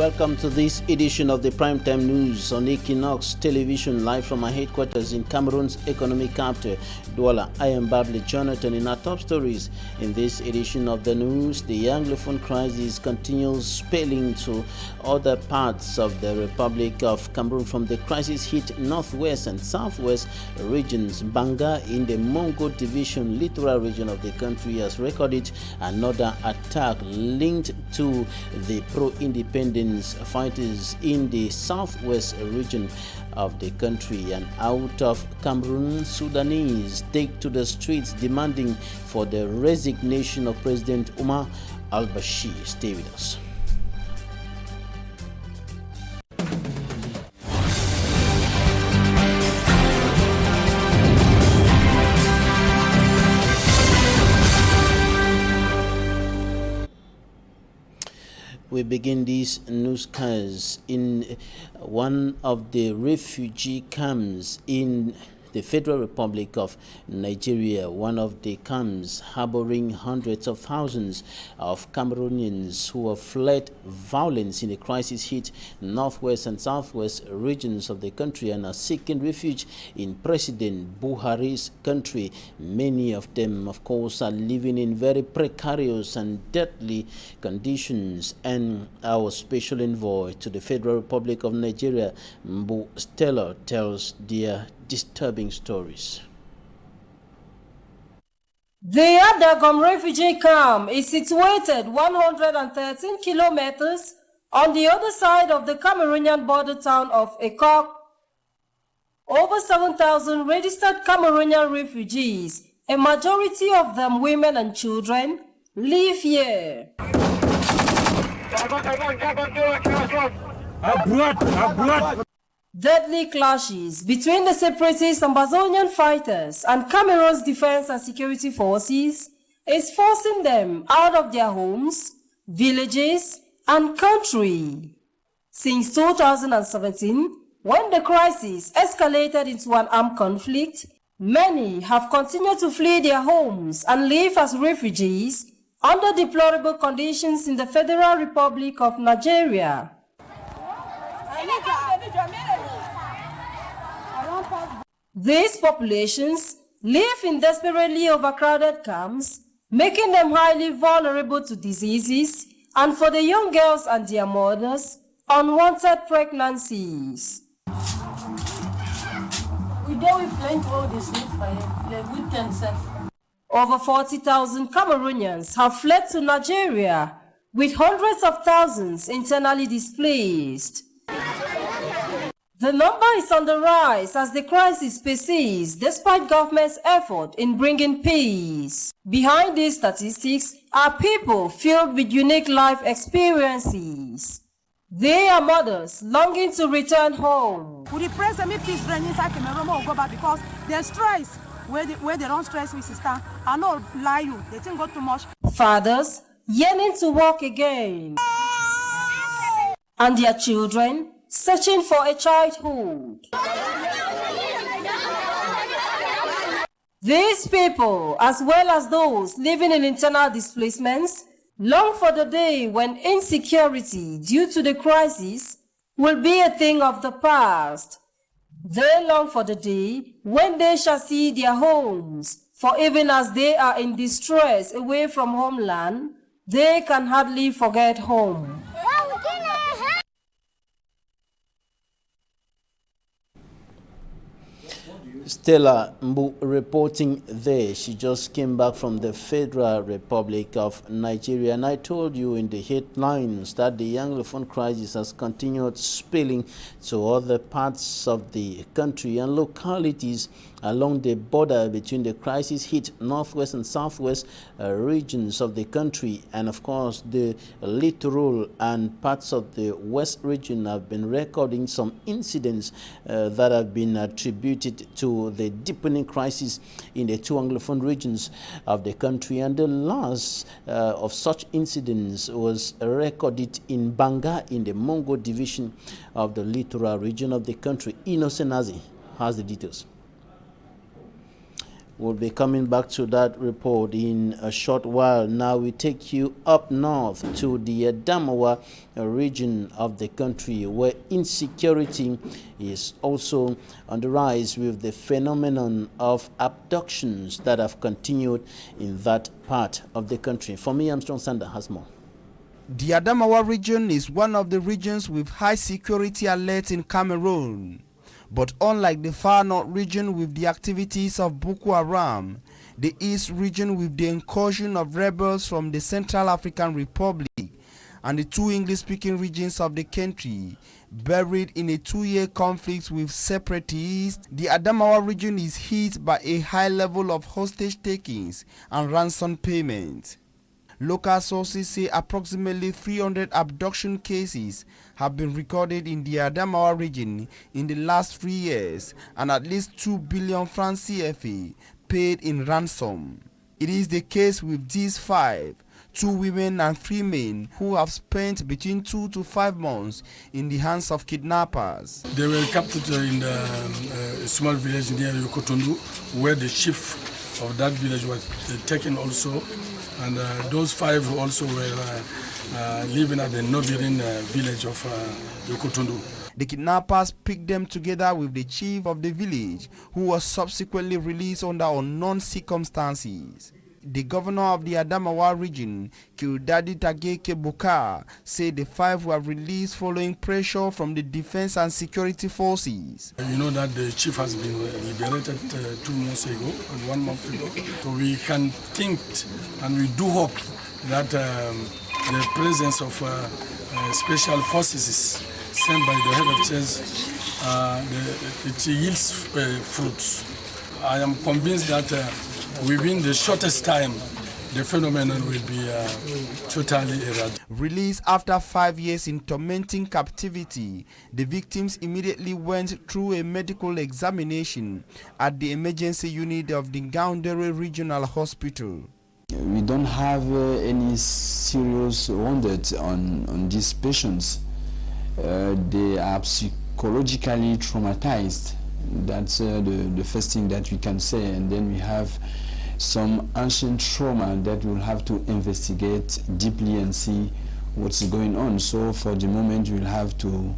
welcome to this edition of the Primetime News on Equinox Television, live from our headquarters in Cameroon's economic capital, Douala. I am Babli Jonathan. In our top stories in this edition of the news, the Anglophone crisis continues spilling to other parts of the Republic of Cameroon. From the crisis hit northwest and southwest regions, Banga in the Mongo Division littoral region of the country has recorded another attack linked to the pro-independence fighters in the southwest region of the country. And out of Cameroon, Sudanese take to the streets demanding for the resignation of President Omar al-Bashir. Stay with us. We begin these newscasts in one of the refugee camps in the Federal Republic of Nigeria, one of the camps harboring hundreds of thousands of Cameroonians who have fled violence in the crisis-hit northwest and southwest regions of the country and are seeking refuge in President Buhari's country. Many of them, of course, are living in very precarious and deadly conditions. And our special envoy to the Federal Republic of Nigeria, Mbu Stella, tells their disturbing stories. The Adagom refugee camp is situated 113 kilometers on the other side of the Cameroonian border town of EQUINOXE. Over 7,000 registered Cameroonian refugees, a majority of them women and children, live here. Deadly clashes between the separatist Ambazonian fighters and Cameroon's defense and security forces is forcing them out of their homes, villages, and country. Since 2017, when the crisis escalated into an armed conflict, many have continued to flee their homes and live as refugees under deplorable conditions in the Federal Republic of Nigeria. These populations live in desperately overcrowded camps, making them highly vulnerable to diseases and, for the young girls and their mothers, unwanted pregnancies. Over 40,000 Cameroonians have fled to Nigeria, with hundreds of thousands internally displaced. The number is on the rise as the crisis persists despite government's effort in bringing peace. Behind these statistics are people filled with unique life experiences. They are mothers longing to return home. We pray some peace bring inside Cameroon will go back because there's stress where they don't stress with sister. I know lie you, they think got too much. Fathers yearning to walk again. And their children searching for a childhood. These people, as well as those living in internal displacements, long for the day when insecurity due to the crisis will be a thing of the past. They long for the day when they shall see their homes, for even as they are in distress away from homeland, they can hardly forget home. Stella Mbu reporting there. She just came back from the Federal Republic of Nigeria, and I told you in the headlines that the Anglophone crisis has continued spilling to other parts of the country and localities along the border between the crisis-hit northwest and southwest regions of the country. And of course, the littoral and parts of the west region have been recording some incidents that have been attributed to the deepening crisis in the two Anglophone regions of the country. And the last of such incidents was recorded in Banga in the Mongo Division of the littoral region of the country. EQUINOXE has the details. We'll be coming back to that report in a short while. Now we take you up north to the EDIMO region of the country, where insecurity is also on the rise, with the phenomenon of abductions that have continued in that part of the country. For me, Armstrong Sander has more. The EDIMO region is one of the regions with high security alerts in Cameroon. But unlike the far north region with the activities of Boko Haram, the east region with the incursion of rebels from the Central African Republic, and the two English-speaking regions of the country, buried in a 2-year conflict with separatists, the EDIMO region is hit by a high level of hostage takings and ransom payments. Local sources say approximately 300 abduction cases have been recorded in the EDIMO region in the last 3 years, and at least 2 billion francs CFA paid in ransom. It is the case with these 5, 2 women and 3 men, who have spent between 2 to 5 months in the hands of kidnappers. They were captured in a small village near Yokotondu, where the chief of that village was taken also. And those 5 also were living at the neighboring village of Yokotondu. The kidnappers picked them together with the chief of the village, who was subsequently released under unknown circumstances. The governor of the EDIMO region, Kildadi Tageke Bokar, said the 5 were released following pressure from the defense and security forces. You know that the chief has been liberated 2 months ago and 1 month ago. So we can think and we do hope that the presence of special forces sent by the head of church, it yields fruits. I am convinced that within the shortest time, the phenomenon will be totally eradicated. Released after 5 years in tormenting captivity, the victims immediately went through a medical examination at the emergency unit of the Ngaoundéré Regional Hospital. We don't have any serious wounded on these patients. They are psychologically traumatized. That's the first thing that we can say. And then we have some ancient trauma that we'll have to investigate deeply and see what's going on. So for the moment, we'll have to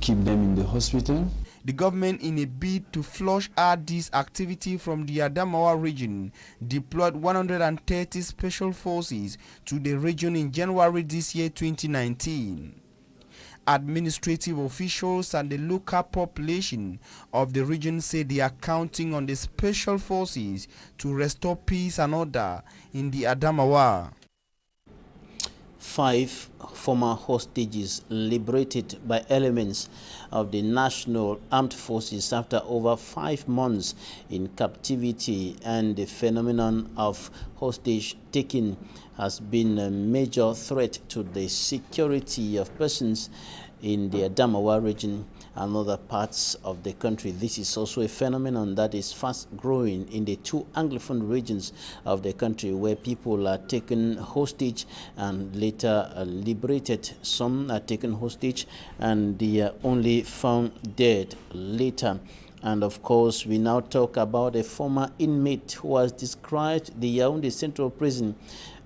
keep them in the hospital. The government, in a bid to flush out this activity from the EDIMO region, deployed 130 special forces to the region in January this year, 2019. Administrative officials and the local population of the region say they are counting on the special forces to restore peace and order in the EDIMO. 5 former hostages liberated by elements of the National Armed Forces after over 5 months in captivity, and the phenomenon of hostage taking has been a major threat to the security of persons in the EDIMO region and other parts of the country. This is also a phenomenon that is fast growing in the 2 Anglophone regions of the country, where people are taken hostage and later liberated. Some are taken hostage and they are only found dead later. And of course, we now talk about a former inmate who has described the Yaoundé Central Prison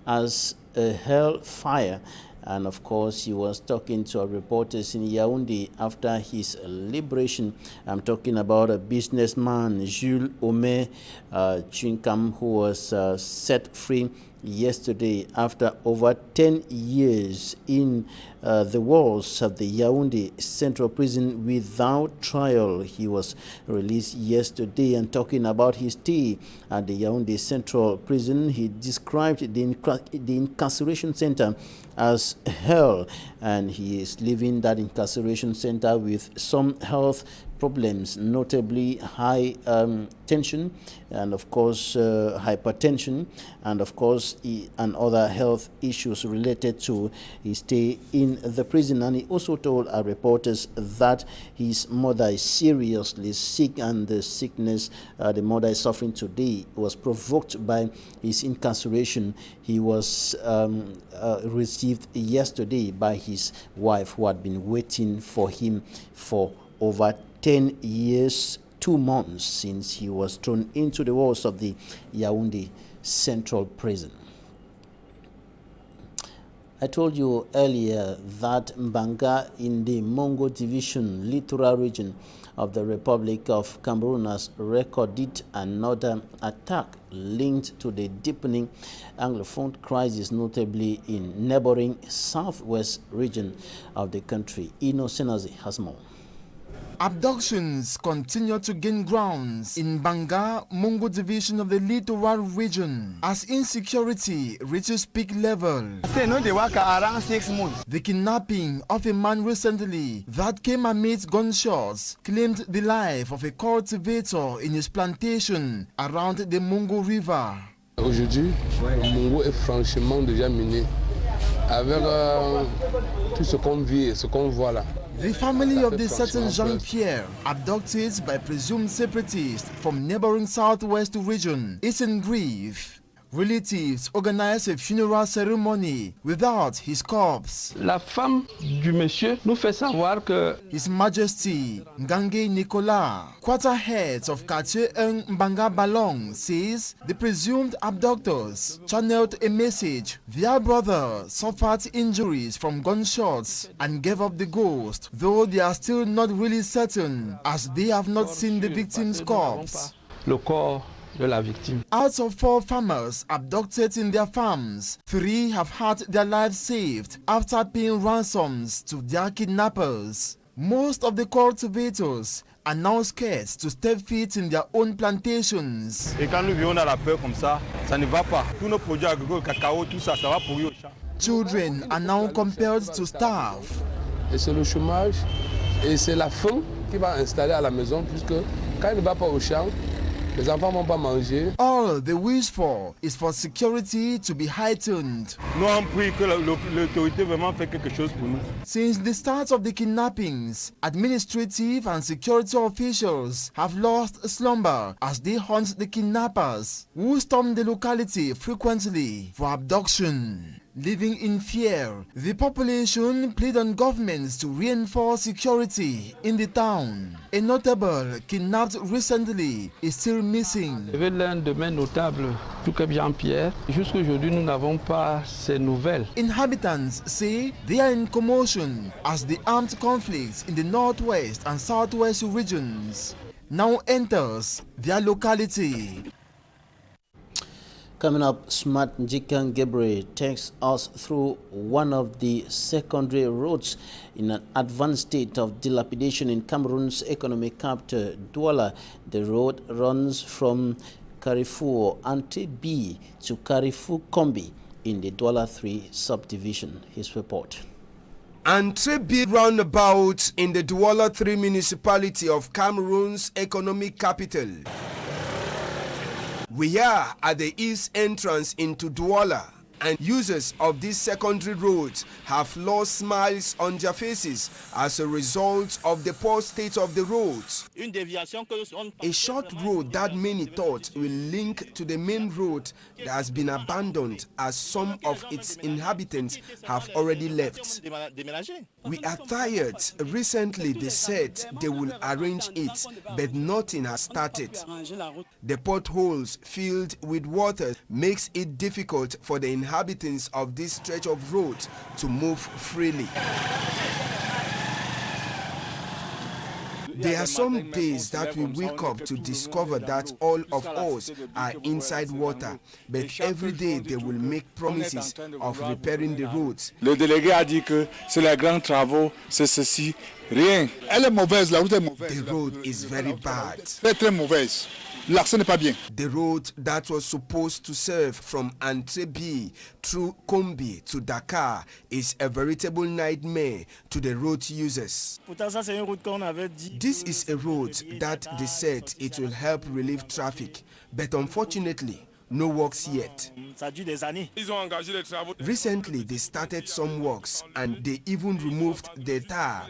as a hellfire. And of course, he was talking to our reporters in Yaoundé after his liberation. I'm talking about a businessman, Jules Omer Chinkam, who was set free yesterday after over 10 years in the walls of the Yaoundé Central Prison without trial. He was released yesterday, and talking about his stay at the Yaoundé Central Prison, he described the incarceration center as hell, and he is leaving that incarceration center with some health problems, notably high tension, and of course hypertension, and of course and other health issues related to his stay in the prison. And he also told our reporters that his mother is seriously sick, and the sickness the mother is suffering today was provoked by his incarceration. He was received yesterday by his wife, who had been waiting for him for over 10 years 2 months since he was thrown into the walls of the Yaoundé Central Prison. I told you earlier that Mbanga in the Mongo Division littoral region of the Republic of Cameroon has recorded another attack linked to the deepening Anglophone crisis, notably in neighboring southwest region of the country. Inosenazi has more. Abductions continue to gain grounds in Banga, Mongo division of the littoral region as insecurity reaches peak level. Around 6 months. The kidnapping of a man recently that came amidst gunshots claimed the life of a cultivator in his plantation around the Mongo River. Aujourd'hui, Mongo est franchement déjà miné avec tout ce qu'on vit et ce qu'on voit là. The family of the certain Jean-Pierre, abducted by presumed separatists from neighboring southwest region, is in grief. Relatives organized a funeral ceremony without his corpse. La femme du monsieur nous fait savoir que His Majesty Ngange Nicolas, quarter heads of Quartier Mbanga Balong, says the presumed abductors channeled a message. Their brother suffered injuries from gunshots and gave up the ghost, though they are still not really certain as they have not seen the victim's corpse. le corps de la victime. Out of 4 farmers abducted in their farms, 3 have had their lives saved after paying ransoms to their kidnappers. Most of the cultivators are now scared to step foot in their own plantations. Et quand nous vivons dans la peur comme ça ne va pas. Tous nos produits agricoles, cacao, tout ça, ça va pourrir au champ. Children are now compelled to starve. Et c'est le chômage et c'est la faim qui va installer à la maison puisque quand il ne va pas au champ, les enfants ne vont pas manger. All they wish for is for security to be heightened. Nous avons pris que l'autorité vraiment fait quelque chose pour nous. Since the start of the kidnappings, administrative and security officials have lost slumber as they hunt the kidnappers, who storm the locality frequently for abduction. Living in fear, the population plead on governments to reinforce security in the town. A notable kidnapped recently is still missing. Il y avait l'un de mes notables, tout comme Jean-Pierre. Jusqu'à aujourd'hui, nous n'avons pas ces nouvelles. Inhabitants say they are in commotion as the armed conflicts in the northwest and southwest regions now enters their locality. Coming up, Smart Njikan Gebre takes us through one of the secondary roads in an advanced state of dilapidation in Cameroon's economic capital, Douala. The road runs from Carrefour Ante-B to Carrefour Kombi in the Douala 3 subdivision. His report. Ante-B roundabout in the Douala 3 municipality of Cameroon's economic capital. We are at the east entrance into Douala, and users of these secondary roads have lost smiles on their faces as a result of the poor state of the roads. A short road that many thought will link to the main road that has been abandoned as some of its inhabitants have already left. We are tired. Recently they said they will arrange it, but nothing has started. The potholes filled with water makes it difficult for the inhabitants of this stretch of road to move freely. There are some days that we wake up to discover that all of us are inside water, but every day they will make promises of repairing the roads. Le délégué a dit que c'est les grands travaux, c'est ceci, rien. Elle est mauvaise, la route est mauvaise. The road is very bad. Très très mauvaise. L'accès n'est pas bien. The road that was supposed to serve from Ante-B through Kombi to Dakar is a veritable nightmare to the road users. This is a road that they said it will help relieve traffic, but unfortunately, no works yet. Recently, they started some works and they even removed the tar.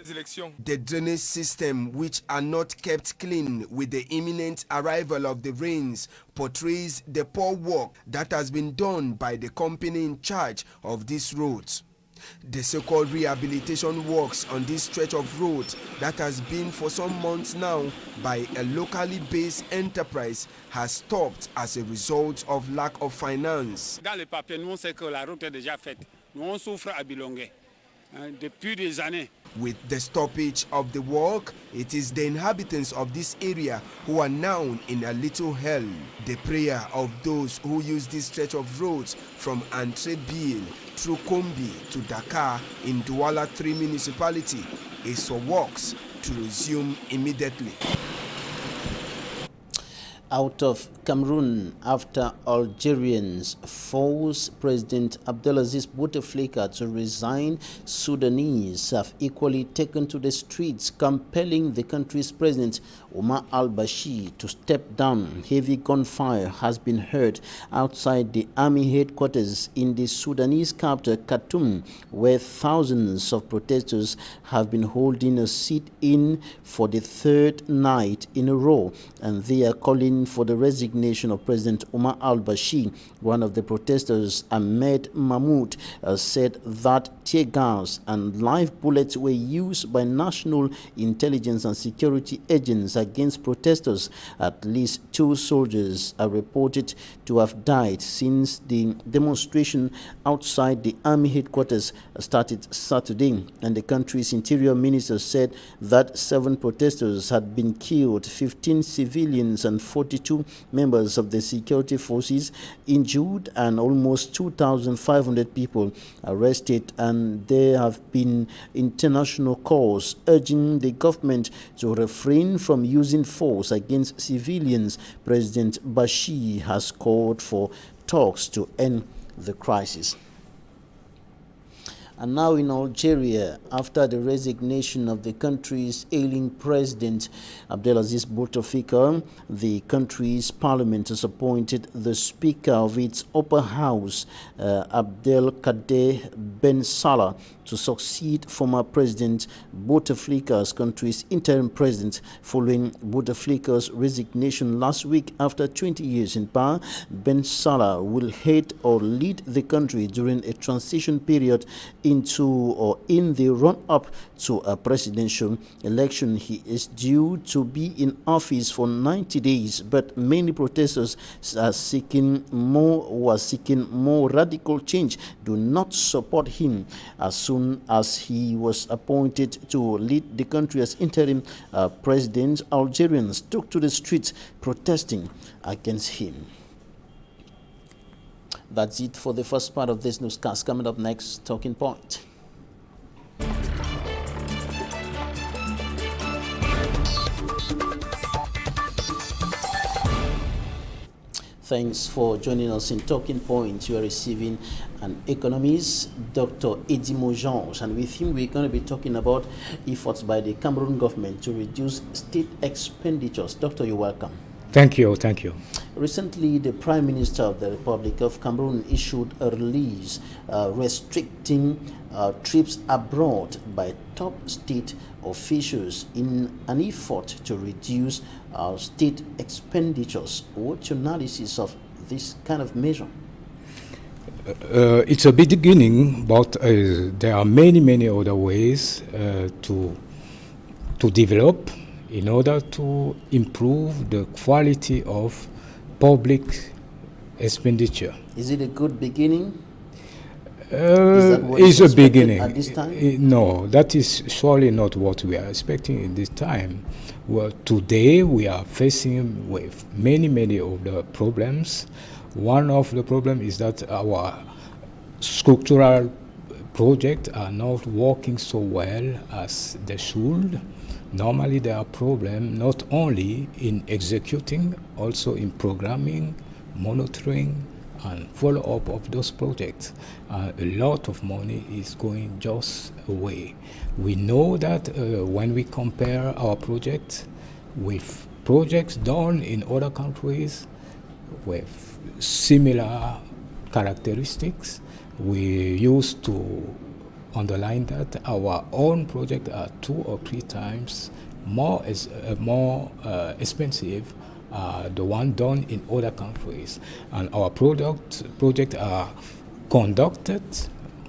The drainage system, which are not kept clean with the imminent arrival of the rains, portrays the poor work that has been done by the company in charge of these roads. The so-called rehabilitation works on this stretch of road that has been for some months now by a locally based enterprise has stopped as a result of lack of finance. Dans les papiers, nous on sait que la route est déjà faite. Nous on souffre à Bilongué depuis des années. With the stoppage of the work, it is the inhabitants of this area who are now in a little hell. The prayer of those who use this stretch of roads from Antrebil through Kombi to Dakar in Douala 3 municipality is for works to resume immediately. Out of Cameroon, after Algerians force President Abdelaziz Bouteflika to resign, Sudanese have equally taken to the streets, compelling the country's president Omar al-Bashir to step down. Heavy gunfire has been heard outside the army headquarters in the Sudanese capital Khartoum, where thousands of protesters have been holding a sit-in for the third night in a row, and they are calling for the resignation of President Omar al-Bashir. One of the protesters, Ahmed Mahmoud, said that tear gas and live bullets were used by national intelligence and security agents against protesters. At least 2 soldiers are reported to have died since the demonstration outside the army headquarters started Saturday, and the country's interior minister said that 7 protesters had been killed, 15 civilians and 42 members of the security forces injured, and almost 2,500 people arrested. And there have been international calls urging the government to refrain from using force against civilians. President Bashir has called for talks to end the crisis. And now in Algeria, after the resignation of the country's ailing president Abdelaziz Bouteflika, the country's parliament has appointed the speaker of its upper house, Abdelkader Ben Salah, to succeed former President Bouteflika's country's interim president following Bouteflika's resignation last week after 20 years in power. Ben Salah will head or lead the country during a transition period into or in the run-up to a presidential election. He is due to be in office for 90 days, but many protesters are seeking more radical change do not support him. As soon as he was appointed to lead the country as interim president, Algerians took to the streets protesting against him. That's it for the first part of this newscast. Coming up next, Talking Point. Thanks for joining us in Talking Point. You are receiving an economist, Dr. EDIMO George, and with him we're going to be talking about efforts by the Cameroon government to reduce state expenditures. Doctor, you're welcome. Thank you, thank you. Recently, the Prime Minister of the Republic of Cameroon issued a release restricting trips abroad by top state officials in an effort to reduce state expenditures. What's your analysis of this kind of measure? It's a beginning, but there are many other ways to develop in order to improve the quality of public expenditure. Is it a good beginning? It's a beginning. At this time? No, that is surely not what we are expecting in this time. Well, today we are facing with many of the problems. One of the problems is that our structural projects are not working so well as they should. Normally there are problems not only in executing, also in programming, monitoring, and follow-up of those projects. A lot of money is going just away. We know that when we compare our projects with projects done in other countries with similar characteristics, we used to underline that our own projects are 2 or 3 times more expensive the one done in other countries, and our projects are conducted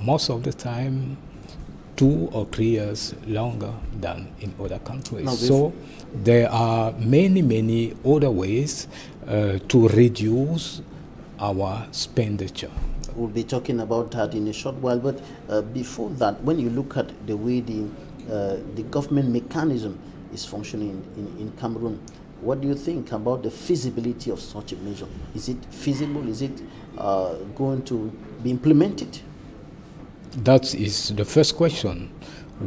most of the time 2 or 3 years longer than in other countries. So there are many other ways to reduce our expenditure. We'll be talking about that in a short while, but before that, when you look at the way the government mechanism is functioning in Cameroon, what do you think about the feasibility of such a measure? Is it feasible? Is it going to be implemented? That is the first question.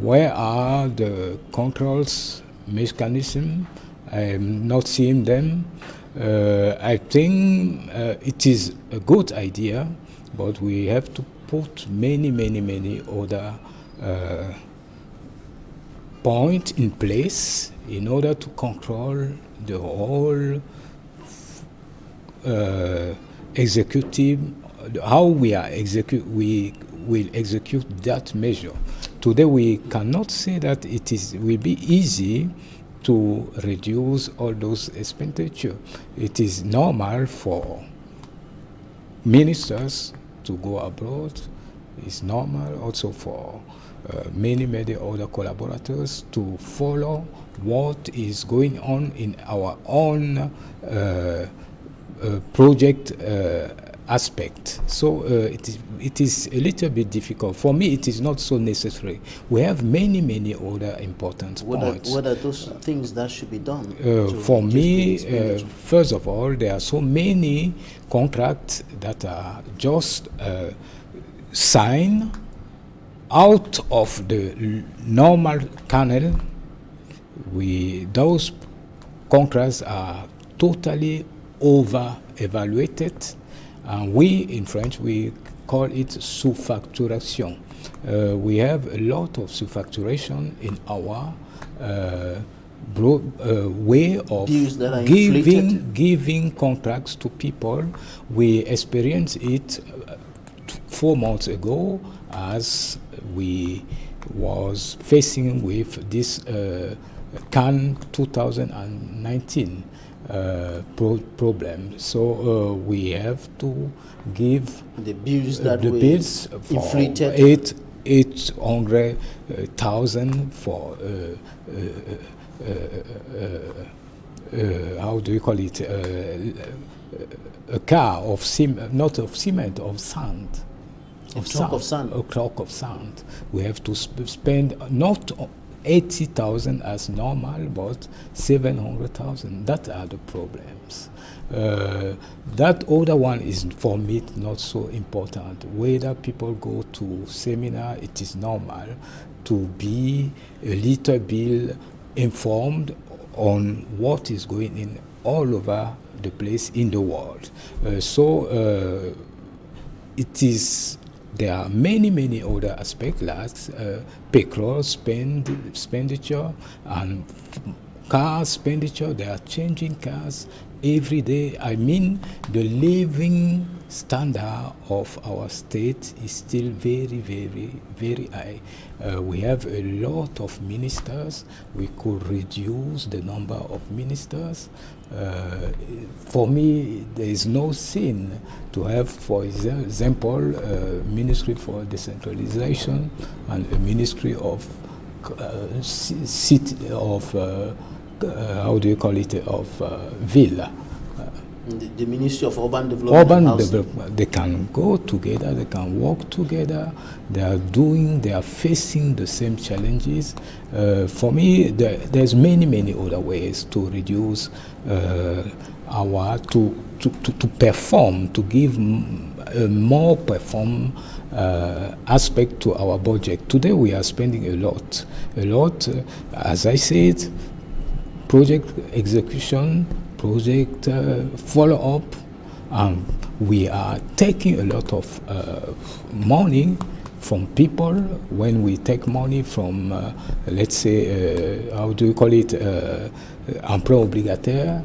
Where are the controls mechanism? I'm not seeing them. I think it is a good idea, but we have to put many other points in place in order to control the whole executive, how we will execute that measure. Today we cannot say that will be easy to reduce all those expenditure. It is normal for ministers to go abroad. It's normal also for many other collaborators to follow what is going on in our own project aspect. So it is a little bit difficult. For me, it is not so necessary. We have many other important points. What are those things that should be done? For me, first of all, there are so many contracts that are just signed out of the normal canal. Those contracts are totally over-evaluated. And we, in French, we call it sous-facturation. We have a lot of sous-facturation in our way of giving contracts to people. We experienced it 4 months ago as we was facing with this Cannes 2019 problem. So we have to give the bills that the bills for inflated 800,000 for how do you call it, a car of not of cement, of sand. A truck of sand. A truck of sand. We have to spend not 80,000 as normal, but 700,000. That are the problems. That other one is for me not so important. Whether people go to seminar, it is normal to be a little bit informed on what is going in all over the place in the world. It is. There are many other aspects like petrol expenditure and car expenditure. They are changing cars every day. I mean, the living standard of our state is still very high. We have a lot of ministers. We could reduce the number of ministers. For me, there is no sin to have, for example, a ministry for decentralization and a ministry of how do you call it, of ville. The Ministry of Urban Development. They can go together, they can work together, they are facing the same challenges. For me, there's many other ways to reduce to perform, to give a more perform aspect to our budget. Today we are spending a lot, as I said, project execution, project follow-up, and we are taking a lot of money from people. When we take money from, let's say, how do you call it, emprunt obligataire,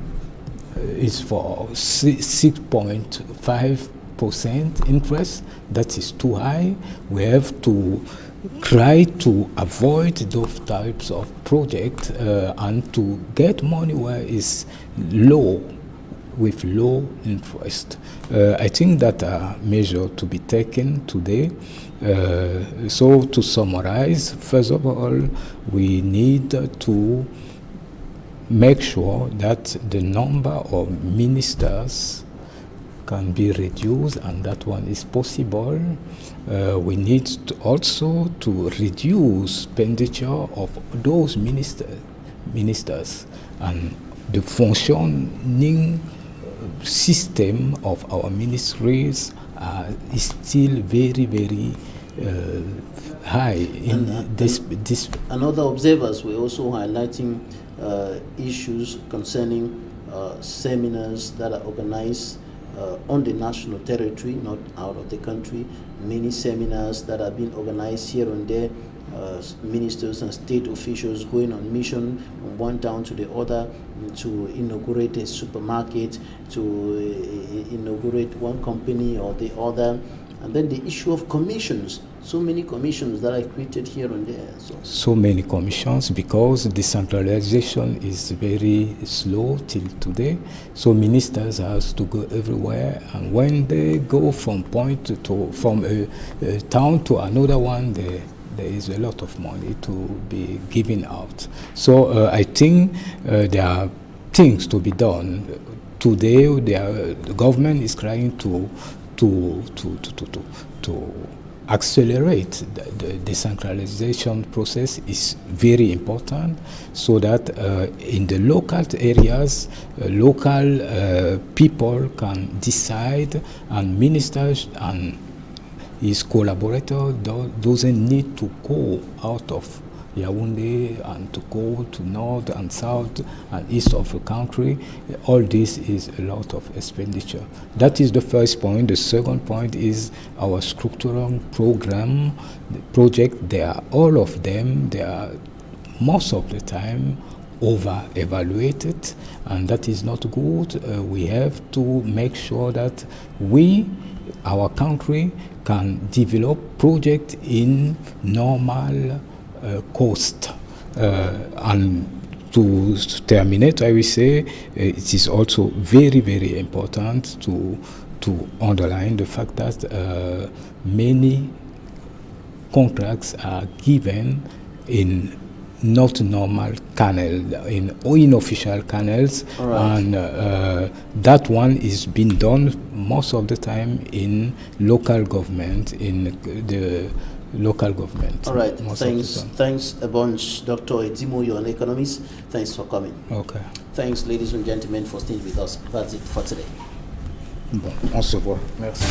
it's for 6.5% interest. That is too high. We have to try to avoid those types of projects and to get money where it's low, with low interest. I think that a measure to be taken today. So to summarize, first of all, we need to make sure that the number of ministers can be reduced, and that one is possible. We need to also to reduce expenditure of those ministers, and the functioning system of our ministries is still very, very high in this. And other observers were also highlighting issues concerning seminars that are organized on the national territory, not out of the country. Many seminars that are being organized here and there, ministers and state officials going on mission from one town to the other to inaugurate a supermarket, to inaugurate one company or the other. And then the issue of commissions, so many commissions that are created here and there. So many commissions, because decentralization is very slow till today. So ministers have to go everywhere, and when they go from from a town to another one, there is a lot of money to be given out. So I think there are things to be done. Today, the government is trying to accelerate the decentralization process. Is very important, so that in the local areas, local people can decide, and ministers and his collaborator doesn't need to go out of Yaoundé and to go to north and south and east of the country. All this is a lot of expenditure. That is the first point. The second point is our structural program, the project. They are all of them. They are most of the time over-evaluated, and that is not good. We have to make sure that our country can develop projects in normal cost. And to terminate, I will say it is also very, very important to underline the fact that many contracts are given in not normal canal, in unofficial canals, right. And that one is being done most of the time in local government, in the local government. All right, thanks a bunch, Dr. EDIMO. You're an economist. Thanks for coming. Okay. Thanks, ladies and gentlemen, for staying with us. That's it for today. Bon, on se voit. Merci.